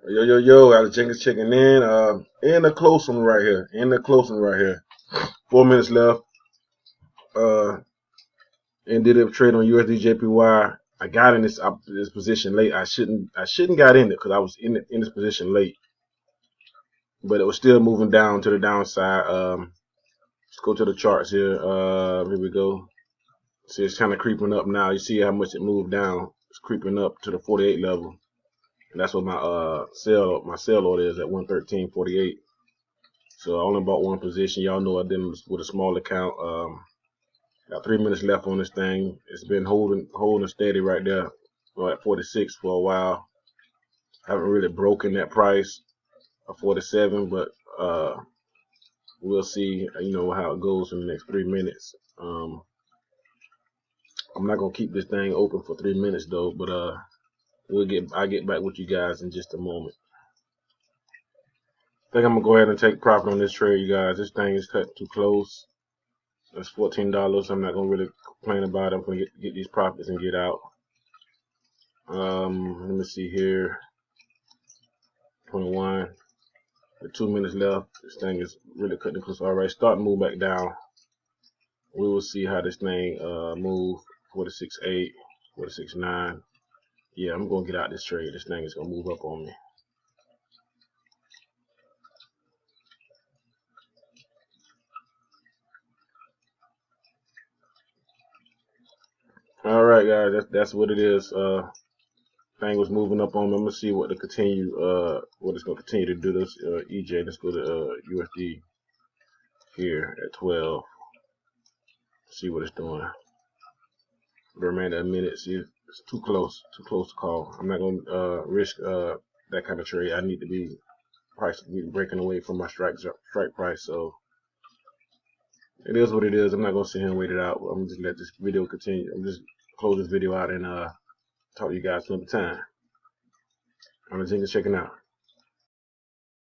Yo, yo, yo, Alex Jenkins checking in. In the close one right here. In the close one right here. 4 minutes left. Uh, ended up trade on USD JPY. I got in this position late. I shouldn't got in it because I was in this position late, but it was still moving down to the downside. Let's go to the charts here. Here we go. See, it's kind of creeping up now. You see how much it moved down. It's creeping up to the 48 level, and that's what my sell order is at 113.48. So I only bought one position. Y'all know I did with a small account. Got 3 minutes left on this thing. It's been holding steady right there, at 46 for a while. Haven't really broken that price of 47, but we'll see. How it goes in the next 3 minutes. I'm not gonna keep this thing open for 3 minutes though, but I'll get back with you guys in just a moment. I think I'm gonna go ahead and take profit on this trade, you guys. This thing is cut too close. That's $14. I'm not gonna really complain about it. I'm gonna get these profits and get out. Let me see here. 21. With 2 minutes left. This thing is really cutting close. All right, start to move back down. We will see how this thing move. 46.8, 46.9. Yeah, I'm gonna get out this trade. This thing is gonna move up on me. All right, guys, that's what it is. Thing was moving up on me. I'm gonna see what it's gonna continue to do. This EJ. Let's go to USD here at 12. See what it's doing. The remainder of a minute. See, it's too close to call. I'm not gonna risk that kind of trade. I need to be breaking away from my strike price. So it is what it is. I'm not gonna sit here and wait it out. I'm gonna just let this video continue. I'm just close this video out and talk to you guys another time. I'm Jenkins checking out.